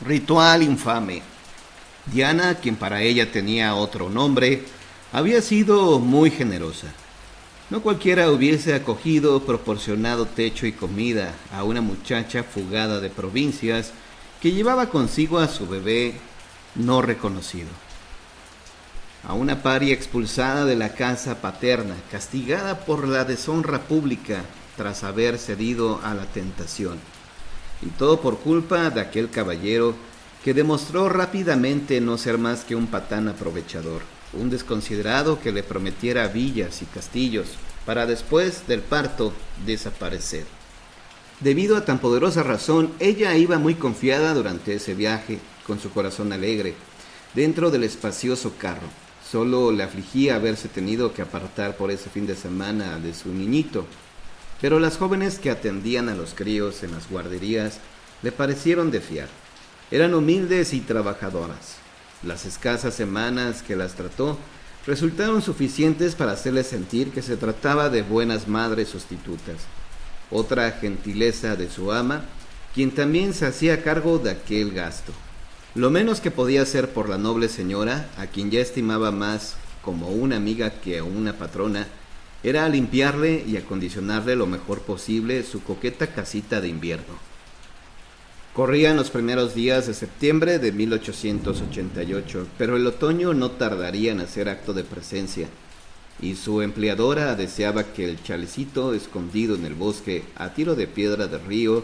Ritual infame. Diana, quien para ella tenía otro nombre, había sido muy generosa. No cualquiera hubiese acogido, proporcionado techo y comida a una muchacha fugada de provincias que llevaba consigo a su bebé no reconocido. A una paria expulsada de la casa paterna, castigada por la deshonra pública tras haber cedido a la tentación. Y todo por culpa de aquel caballero que demostró rápidamente no ser más que un patán aprovechador, un desconsiderado que le prometiera villas y castillos para después del parto desaparecer. Debido a tan poderosa razón, ella iba muy confiada durante ese viaje, con su corazón alegre, dentro del espacioso carro. Solo le afligía haberse tenido que apartar por ese fin de semana de su niñito, pero las jóvenes que atendían a los críos en las guarderías le parecieron de fiar. Eran humildes y trabajadoras. Las escasas semanas que las trató resultaron suficientes para hacerle sentir que se trataba de buenas madres sustitutas. Otra gentileza de su ama, quien también se hacía cargo de aquel gasto. Lo menos que podía hacer por la noble señora, a quien ya estimaba más como una amiga que a una patrona, era limpiarle y acondicionarle lo mejor posible su coqueta casita de invierno. Corrían los primeros días de septiembre de 1888, pero el otoño no tardaría en hacer acto de presencia, y su empleadora deseaba que el chalecito escondido en el bosque a tiro de piedra del río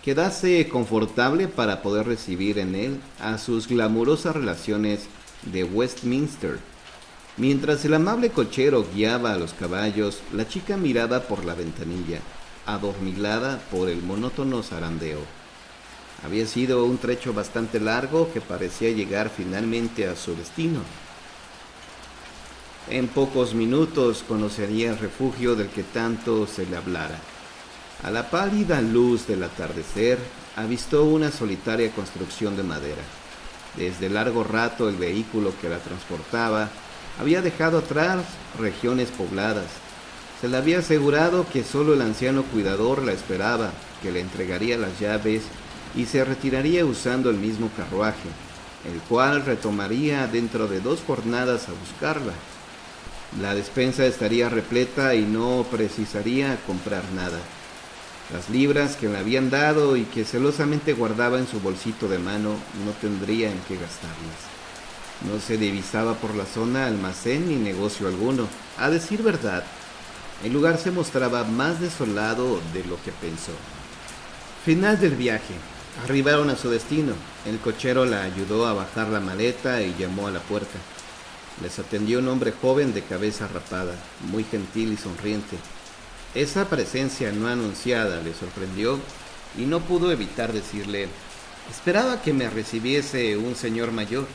quedase confortable para poder recibir en él a sus glamurosas relaciones de Westminster. Mientras el amable cochero guiaba a los caballos, la chica miraba por la ventanilla, adormilada por el monótono zarandeo. Había sido un trecho bastante largo que parecía llegar finalmente a su destino. En pocos minutos conocería el refugio del que tanto se le hablara. A la pálida luz del atardecer, avistó una solitaria construcción de madera. Desde largo rato el vehículo que la transportaba había dejado atrás regiones pobladas. Se le había asegurado que solo el anciano cuidador la esperaba, que le entregaría las llaves y se retiraría usando el mismo carruaje, el cual retomaría dentro de 2 jornadas a buscarla. La despensa estaría repleta y no precisaría comprar nada. Las libras que le habían dado y que celosamente guardaba en su bolsito de mano no tendría en qué gastarlas. No se divisaba por la zona almacén ni negocio alguno. A decir verdad, el lugar se mostraba más desolado de lo que pensó. Final del viaje. Arribaron a su destino. El cochero la ayudó a bajar la maleta y llamó a la puerta. Les atendió un hombre joven de cabeza rapada, muy gentil y sonriente. Esa presencia no anunciada le sorprendió y no pudo evitar decirle: «Esperaba que me recibiese un señor mayor».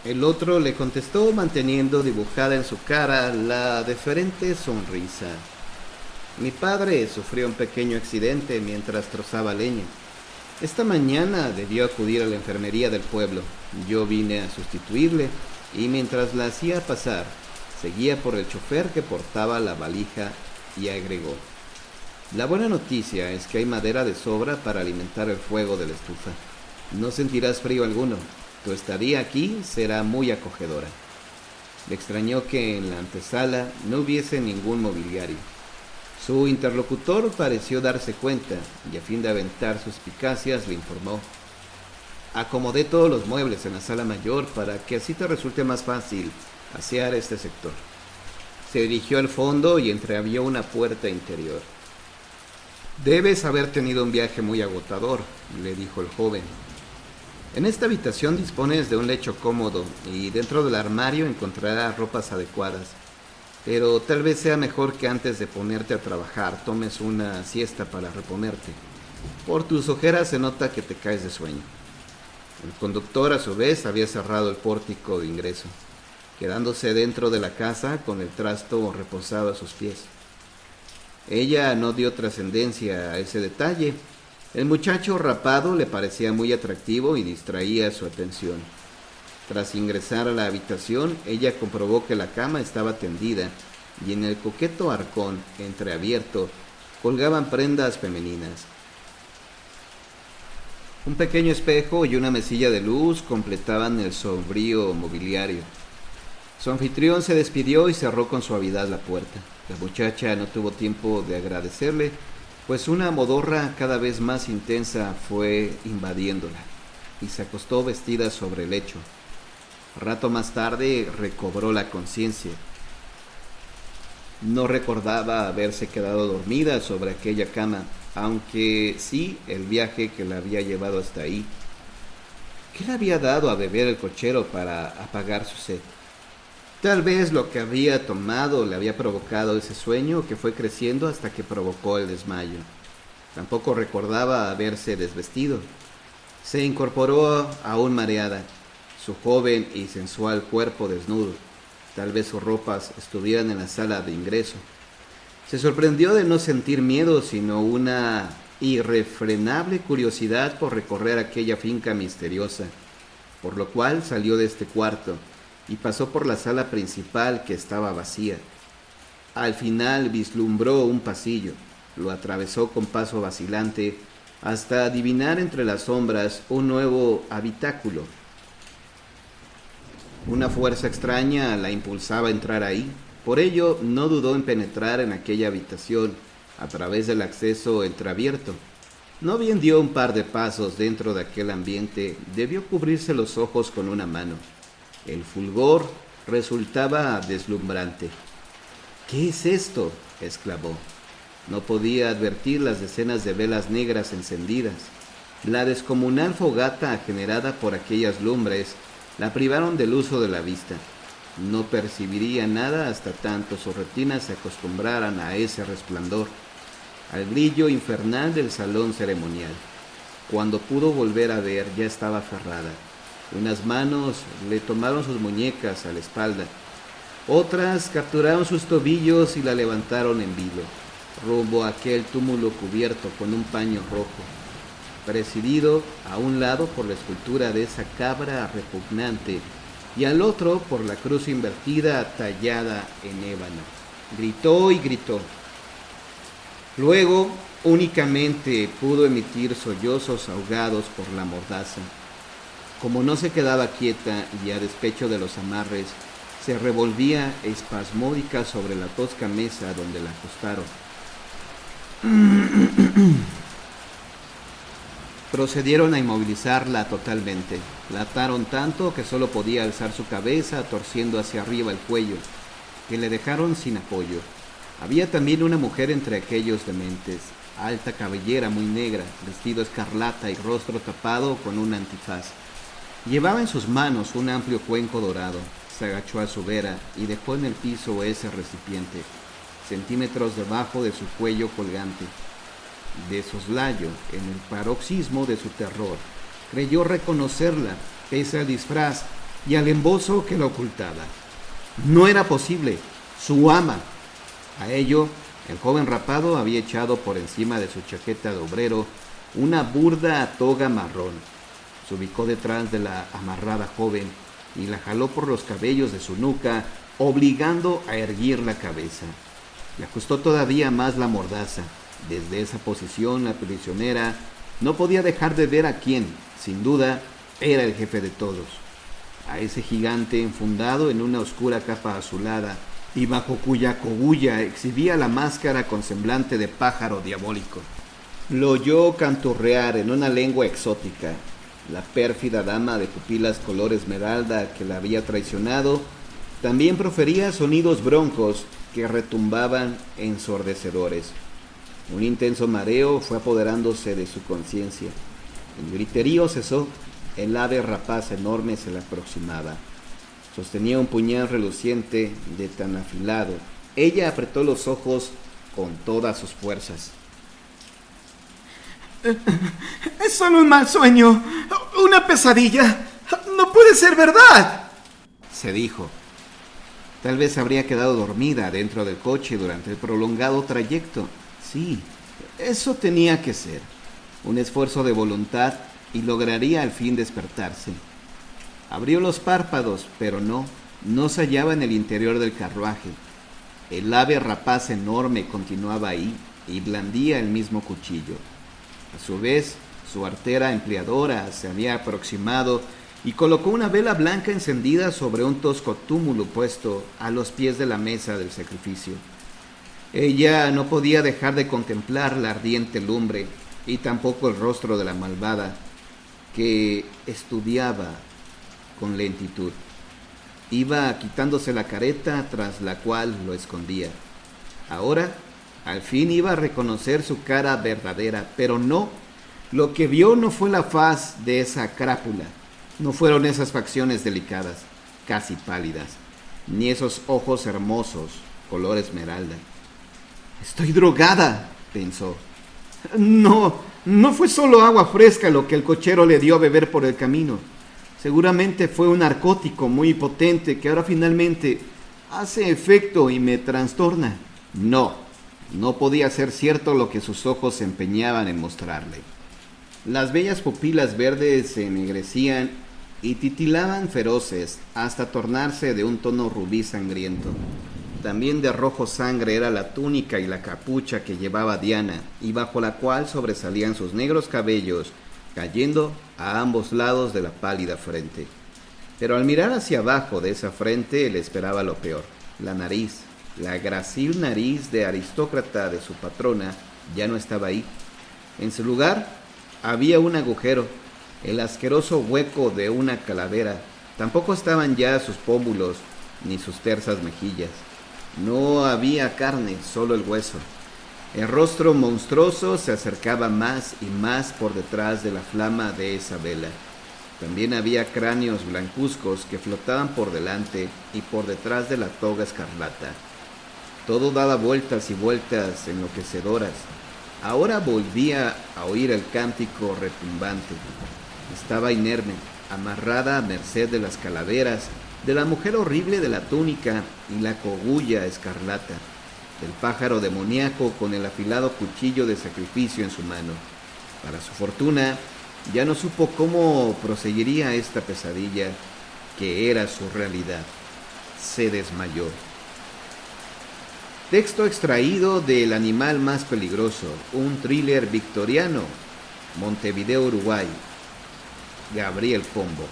El otro le contestó manteniendo dibujada en su cara la deferente sonrisa: «Mi padre sufrió un pequeño accidente mientras trozaba leña. Esta mañana debió acudir a la enfermería del pueblo. Yo vine a sustituirle y mientras la hacía pasar, seguía por el chofer que portaba la valija», y agregó: «La buena noticia es que hay madera de sobra para alimentar el fuego de la estufa. No sentirás frío alguno. Tu estadía aquí será muy acogedora». Le extrañó que en la antesala no hubiese ningún mobiliario. Su interlocutor pareció darse cuenta y a fin de aventar suspicacias le informó: «Acomodé todos los muebles en la sala mayor para que así te resulte más fácil asear este sector». Se dirigió al fondo y entreabrió una puerta interior. «Debes haber tenido un viaje muy agotador», le dijo el joven. «En esta habitación dispones de un lecho cómodo y dentro del armario encontrarás ropas adecuadas. Pero tal vez sea mejor que antes de ponerte a trabajar tomes una siesta para reponerte. Por tus ojeras se nota que te caes de sueño». El conductor, a su vez, había cerrado el pórtico de ingreso, quedándose dentro de la casa con el trasto reposado a sus pies. Ella no dio trascendencia a ese detalle. El muchacho rapado le parecía muy atractivo y distraía su atención. Tras ingresar a la habitación, ella comprobó que la cama estaba tendida y en el coqueto arcón entreabierto colgaban prendas femeninas. Un pequeño espejo y una mesilla de luz completaban el sombrío mobiliario. Su anfitrión se despidió y cerró con suavidad la puerta. La muchacha no tuvo tiempo de agradecerle, pues una modorra cada vez más intensa fue invadiéndola y se acostó vestida sobre el lecho. Rato más tarde recobró la conciencia. No recordaba haberse quedado dormida sobre aquella cama, aunque sí el viaje que la había llevado hasta ahí. ¿Qué le había dado a beber el cochero para apagar su sed? Tal vez lo que había tomado le había provocado ese sueño que fue creciendo hasta que provocó el desmayo. Tampoco recordaba haberse desvestido. Se incorporó aún mareada, su joven y sensual cuerpo desnudo. Tal vez sus ropas estuvieran en la sala de ingreso. Se sorprendió de no sentir miedo, sino una irrefrenable curiosidad por recorrer aquella finca misteriosa, por lo cual salió de este cuarto y pasó por la sala principal que estaba vacía. Al final vislumbró un pasillo, lo atravesó con paso vacilante hasta adivinar entre las sombras un nuevo habitáculo. Una fuerza extraña la impulsaba a entrar ahí. Por ello, no dudó en penetrar en aquella habitación a través del acceso entreabierto. No bien dio un par de pasos dentro de aquel ambiente, debió cubrirse los ojos con una mano. El fulgor resultaba deslumbrante. «¿Qué es esto?», exclamó. No podía advertir las decenas de velas negras encendidas. La descomunal fogata generada por aquellas lumbres la privaron del uso de la vista. No percibiría nada hasta tanto sus retinas se acostumbraran a ese resplandor, al brillo infernal del salón ceremonial. Cuando pudo volver a ver, ya estaba cerrada. Unas manos le tomaron sus muñecas a la espalda, otras capturaron sus tobillos y la levantaron en vilo, rumbo a aquel túmulo cubierto con un paño rojo, presidido a un lado por la escultura de esa cabra repugnante y al otro por la cruz invertida tallada en ébano. Gritó y gritó. Luego únicamente pudo emitir sollozos ahogados por la mordaza. Como no se quedaba quieta y a despecho de los amarres, se revolvía espasmódica sobre la tosca mesa donde la acostaron. Procedieron a inmovilizarla totalmente. La ataron tanto que solo podía alzar su cabeza torciendo hacia arriba el cuello, que le dejaron sin apoyo. Había también una mujer entre aquellos dementes, alta cabellera muy negra, vestido escarlata y rostro tapado con un antifaz. Llevaba en sus manos un amplio cuenco dorado. Se agachó a su vera y dejó en el piso ese recipiente, centímetros debajo de su cuello colgante. De soslayo, en el paroxismo de su terror, creyó reconocerla, pese al disfraz y al embozo que la ocultaba. No era posible, su ama. A ello, el joven rapado había echado por encima de su chaqueta de obrero una burda toga marrón. Se ubicó detrás de la amarrada joven y la jaló por los cabellos de su nuca, obligando a erguir la cabeza. Le ajustó todavía más la mordaza. Desde esa posición, la prisionera no podía dejar de ver a quien, sin duda, era el jefe de todos. A ese gigante enfundado en una oscura capa azulada y bajo cuya cogulla exhibía la máscara con semblante de pájaro diabólico. Lo oyó canturrear en una lengua exótica. La pérfida dama de pupilas color esmeralda que la había traicionado también profería sonidos broncos que retumbaban ensordecedores. Un intenso mareo fue apoderándose de su conciencia. El griterío cesó. El ave rapaz enorme se le aproximaba. Sostenía un puñal reluciente de tan afilado. Ella apretó los ojos con todas sus fuerzas. Es solo un mal sueño, una pesadilla. No puede ser verdad, se dijo. Tal vez habría quedado dormida dentro del coche durante el prolongado trayecto. Sí, eso tenía que ser. Un esfuerzo de voluntad y lograría al fin despertarse. Abrió los párpados, pero no se hallaba en el interior del carruaje. El ave rapaz enorme continuaba ahí y blandía el mismo cuchillo. A su vez, Su artera empleadora se había aproximado y colocó una vela blanca encendida sobre un tosco túmulo puesto a los pies de la mesa del sacrificio. Ella no podía dejar de contemplar la ardiente lumbre y tampoco el rostro de la malvada, que estudiaba con lentitud. Iba quitándose la careta tras la cual lo escondía. Ahora, al fin iba a reconocer su cara verdadera, pero no. Lo que vio no fue la faz de esa crápula, no fueron esas facciones delicadas, casi pálidas, ni esos ojos hermosos, color esmeralda. «Estoy drogada», pensó. No fue solo agua fresca lo que el cochero le dio a beber por el camino. Seguramente fue un narcótico muy potente que ahora finalmente hace efecto y me trastorna. No podía ser cierto lo que sus ojos se empeñaban en mostrarle. Las bellas pupilas verdes se ennegrecían y titilaban feroces hasta tornarse de un tono rubí sangriento. También de rojo sangre era la túnica y la capucha que llevaba Diana, y bajo la cual sobresalían sus negros cabellos, cayendo a ambos lados de la pálida frente. Pero al mirar hacia abajo de esa frente le esperaba lo peor. La nariz, la gracil nariz de aristócrata de su patrona, ya no estaba ahí. En su lugar había un agujero, el asqueroso hueco de una calavera. Tampoco estaban ya sus pómulos ni sus tersas mejillas. No había carne, solo el hueso. El rostro monstruoso se acercaba más y más por detrás de la flama de esa vela. También había cráneos blancuzcos que flotaban por delante y por detrás de la toga escarlata. Todo daba vueltas y vueltas enloquecedoras. Ahora volvía a oír el cántico retumbante. Estaba inerme, amarrada a merced de las calaveras, de la mujer horrible de la túnica y la cogulla escarlata, del pájaro demoníaco con el afilado cuchillo de sacrificio en su mano. Para su fortuna, ya no supo cómo proseguiría esta pesadilla, que era su realidad. Se desmayó. Texto extraído de El animal más peligroso, un thriller victoriano, Montevideo, Uruguay. Gabriel Pombo.